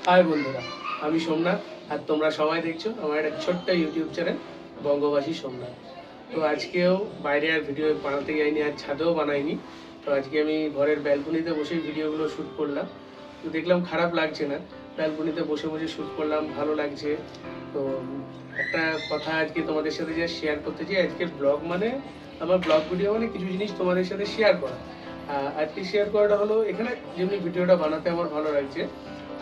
High বন্ধুরা, আমি সোমনাথ আর তোমরা সবাই দেখছো আমার একটা ছোট্ট ইউটিউব চ্যানেল বঙ্গবাসী সোমনাথ। তো আজকেও বাইরে আর ভিডিও বানাতে যাইনি, আর ছাদেও বানাইনি। তো আজকে আমি ঘরের ব্যালকনিতে বসেই ভিডিওগুলো শ্যুট করলাম। তো দেখলাম খারাপ লাগছে না, ব্যালকনিতে বসে বসে শ্যুট করলাম, ভালো লাগছে। তো একটা কথা আজকে তোমাদের সাথে যে শেয়ার করতে চাই, আজকের ব্লগ মানে আমার ব্লগ ভিডিও মানে কিছু জিনিস তোমাদের সাথে শেয়ার করা। আজকে শেয়ার করাটা হলো, এখানে যেমনি ভিডিওটা বানাতে আমার ভালো লাগছে,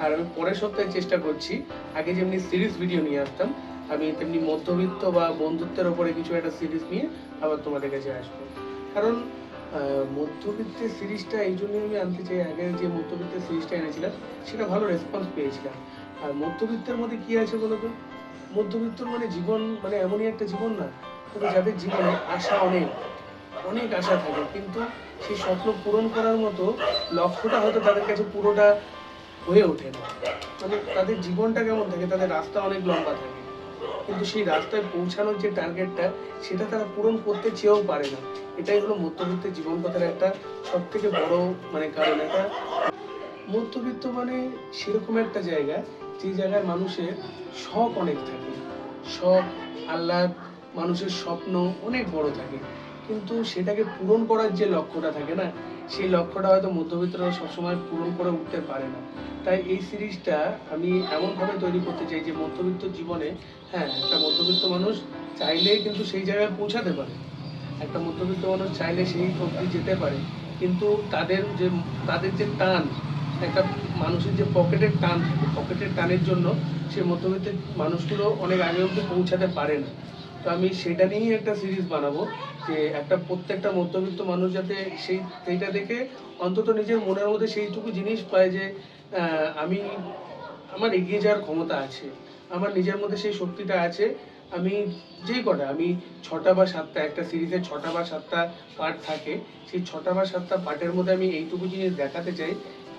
আর আমি পরের সপ্তাহে চেষ্টা করছি আগে যেমনি সিরিজ ভিডিও নিয়ে আসতাম, আমি তেমনি মধ্যবিত্ত বা বন্ধুত্বের ওপরে কিছু একটা সিরিজ নিয়ে আবার তোমাদের কাছে আসবো। কারণ মধ্যবিত্তের সিরিজটা এই জন্যই আমি আনতে চাই, আগে যে মধ্যবিত্তের সিরিজটা এনেছিলাম সেটা ভালো রেসপন্স পেয়েছিলাম। আর মধ্যবিত্তের মধ্যে কি আছে বলো তো, মধ্যবিত্ত মানে জীবন মানে এমনই একটা জীবন না, তবে যাদের জীবনে আশা অনেক অনেক আশা থাকে, কিন্তু সেই স্বপ্ন পূরণ করার মতো লক্ষ্যটা হয়তো তাদের কাছে পুরোটা হয়ে ওঠে না। মানে তাদের জীবনটা কেমন থাকে, তাদের রাস্তা অনেক লম্বা থাকে, কিন্তু সেই রাস্তায় পৌঁছানোর যে টার্গেটটা সেটা তারা পূরণ করতে চেয়েও পারে না। এটাই হলো মধ্যবিত্তের জীবন কথার একটা সব থেকে বড় মানে কারণ। এটা মধ্যবিত্ত মানে সেরকম একটা জায়গা, যে জায়গায় মানুষের শখ অনেক থাকে, শখ আহ্লাদ, মানুষের স্বপ্ন অনেক বড় থাকে, কিন্তু সেটাকে পূরণ করার যে লক্ষ্যটা থাকে না, সেই লক্ষ্যটা হয়তো মধ্যবিত্তরা সবসময় পূরণ করে উঠতে পারে না। তাই এই সিরিজটা আমি এমনভাবে তৈরি করতে চাই যে মধ্যবিত্ত জীবনে, হ্যাঁ, একটা মধ্যবিত্ত মানুষ চাইলে কিন্তু সেই জায়গায় পৌঁছাতে পারে, একটা মধ্যবিত্ত মানুষ চাইলে সেই অবধি যেতে পারে, কিন্তু তাদের যে টান, একটা মানুষের যে পকেটের টান থাকে, পকেটের টানের জন্য সে মধ্যবিত্তের মানুষগুলো অনেক আগে অবধি পৌঁছাতে পারে না। তো আমি সেটা নিয়েই একটা সিরিজ বানাবো, যে একটা প্রত্যেকটা মধ্যবিত্ত মানুষ যাতে সেইটা দেখে অন্তত নিজের মনের মধ্যে সেইটুকু জিনিস পায় যে আমি আমার এগিয়ে যাওয়ার ক্ষমতা আছে, আমার নিজের মধ্যে সেই শক্তিটা আছে। আমি যেই কটা আমি 6টা বা 7টা, একটা সিরিজের 6টা বা 7টা পার্ট থাকে, সেই 6টা বা 7টা পার্টের মধ্যে আমি এইটুকু জিনিস দেখাতে চাই।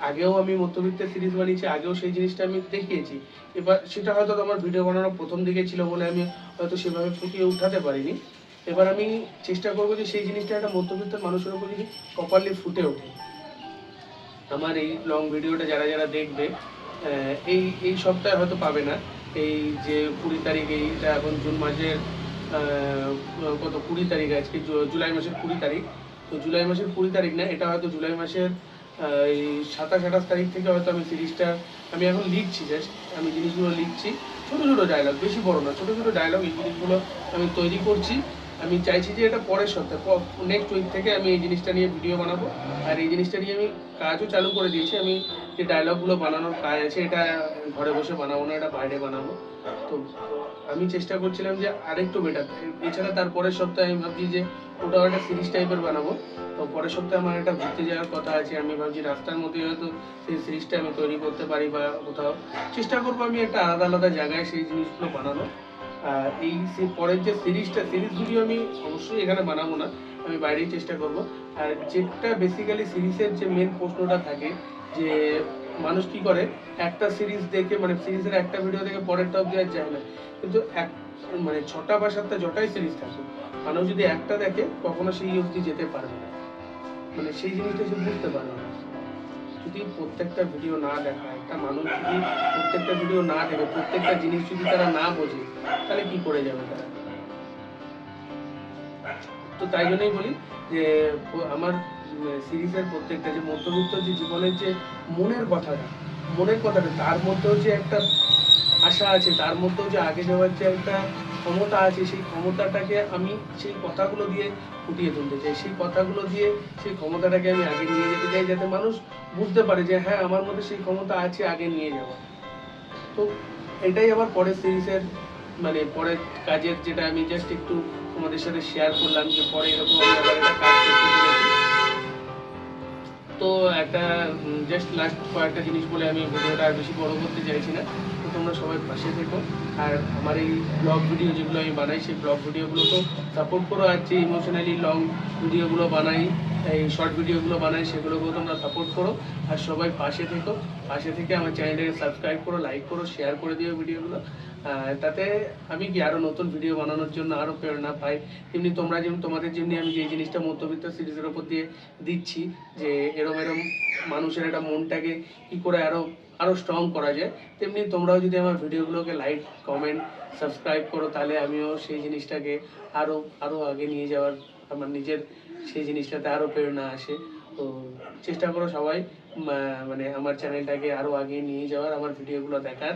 আগেও আমি মধ্যবিত্তের সিরিজ বানিয়েছি, আগেও সেই জিনিসটা আমি দেখিয়েছি। এবার সেটা হয়তো আমার ভিডিও বানানোর প্রথম দিকে ছিল বলে আমি হয়তো সেভাবে ফুটিয়ে উঠাতে পারিনি। এবার আমি চেষ্টা করবো যে সেই জিনিসটা একটা মধ্যবিত্তের মানুষের উপর যদি প্রপারলি ফুটে ওঠে। আমার এই লং ভিডিওটা যারা যারা দেখবে, এই এই সপ্তাহে হয়তো পাবে না। এই যে 20 তারিখ, এইটা এখন জুন মাসের কত 20 তারিখ, আজকে জুলাই মাসের 20 তারিখ। তো জুলাই মাসের 20 তারিখ না, এটা হয়তো জুলাই মাসের এই 27-28 তারিখ থেকে হয়তো আমি সিরিজটা আমি এখন লিখছি, জাস্ট আমি জিনিসগুলো লিখছি, ছোটো ছোটো ডায়লগ, বেশি বড় না, ছোটো ছোটো ডায়লগ, এই জিনিসগুলো আমি তৈরি করছি। আমি চাইছি যে এটা পরের সপ্তাহে, নেক্সট উইক থেকে আমি এই জিনিসটা নিয়ে ভিডিও বানাবো। আর এই জিনিসটা নিয়ে আমি কাজও চালু করে দিয়েছি। আমি যে ডায়লগগুলো বানানোর কাজ আছে, এটা ঘরে বসে বানাবো না, এটা বাইরে বানাবো। তো আমি চেষ্টা করছিলাম যে আরেকটু বেটার। এছাড়া তার পরের সপ্তাহে আমি ভাবছি যে ওটাও একটা সিরিজ টাইপের বানাবো। তো পরের সপ্তাহে আমার একটা ঘুরতে যাওয়ার কথা আছে, আমি ভাবছি রাস্তার মধ্যে হয়তো সেই সিরিজটা আমি তৈরি করতে পারি, বা কোথাও চেষ্টা করবো আমি একটা আলাদা আলাদা জায়গায় সেই জিনিসগুলো বানানো। আর এই পরের যে সিরিজ ভিডিও আমি অবশ্যই এখানে বানাবো না, আমি বাইরেই চেষ্টা করব। আর যেটা বেসিক্যালি সিরিজের যে মেন প্রশ্নটা থাকে, যে মানুষ কি করে একটা সিরিজ দেখে, মানে সিরিজের একটা ভিডিও দেখে পরেরটা অব্দি আর যায় না, কিন্তু মানে 6টা বা 7টা যটাই সিরিজ থাকে, মানুষ যদি একটা দেখে কখনো সেই অব্দি যেতে পারবে না, মানে সেই জিনিসটা সে বুঝতে পারবে না। যদি প্রত্যেকটা ভিডিও না দেখা, একটা মানুষ যদি প্রত্যেকটা ভিডিও না দেখে, প্রত্যেকটা জিনিস যদি তারা না বোঝে, তাহলে কি করে যাবে তারা? তো তাই জন্যই বলি যে আমার সিরিজের প্রত্যেকটা যে মধ্যবিত্ত যে জীবনের যে মনের কথাটা তার মধ্যেও যে একটা আশা আছে, তার মধ্যেও যে আগে যাওয়ার যে একটা ক্ষমতা আছে, সেই ক্ষমতাটাকে আমি সেই কথাগুলো দিয়ে ফুটিয়ে তুলতে চাই, সেই কথাগুলো দিয়ে সেই ক্ষমতাটাকে আমি আগে নিয়ে যেতে চাই, যাতে মানুষ বুঝতে পারে যে হ্যাঁ, আমার মধ্যে সেই ক্ষমতা আছে আগে নিয়ে যাওয়া। তো এটাই আবার পরের সিরিজের মানে পরের কাজের, যেটা আমি জাস্ট একটু তোমাদের সাথে শেয়ার করলাম, যে পরে এরকম আমি আবার একটা কাজ করতে চলেছি। তো একটা জাস্ট লাস্ট কয়েকটা জিনিস বলে আমি ভিডিওটা আর বেশি বড় করতে চাইছি না। তো তোমরা সবাই পাশে থেকো, আর আমার এই ব্লগ ভিডিও যেগুলো আমি বানাই সেই ব্লগ ভিডিওগুলোকেও সাপোর্ট করো, আর যে ইমোশনালি লং ভিডিওগুলো বানাই এই শর্ট ভিডিওগুলো বানাই সেগুলোকেও তোমরা সাপোর্ট করো। আর সবাই পাশে থেকো, পাশে থেকে আমার চ্যানেলটাকে সাবস্ক্রাইব করো, লাইক করো, শেয়ার করে দিও ভিডিওগুলো। তাতে আমি কি আরও নতুন ভিডিও বানানোর জন্য আরও প্রেরণা পাই। তেমনি তোমরা যেমন তোমাদের যেমনি আমি যে জিনিসটা মধ্যবিত্ত সিরিজের ওপর দিয়ে দিচ্ছি, যে এরম এরম মানুষের একটা মনটাকে কী করে আরও আরও স্ট্রং করা যায়, তেমনি তোমরাও যদি আমার ভিডিওগুলোকে লাইক, কমেন্ট, সাবস্ক্রাইব করো, তাহলে আমিও সেই জিনিসটাকে আরও আরও আগে নিয়ে যাওয়ার আমার নিজের সেই জিনিসটাতে আরও প্রেরণা আসে। তো চেষ্টা করো সবাই মানে আমার চ্যানেলটাকে আরও আগে নিয়ে যাওয়ার, আমার ভিডিওগুলো দেখার।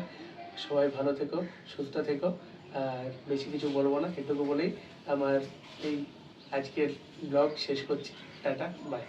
সবাই ভালো থেকো, সুস্থ থেকো। আর বেশি কিছু বলবো না, এটুকু বলেই আমার এই আজকের ব্লগ শেষ করছি। Tata, by.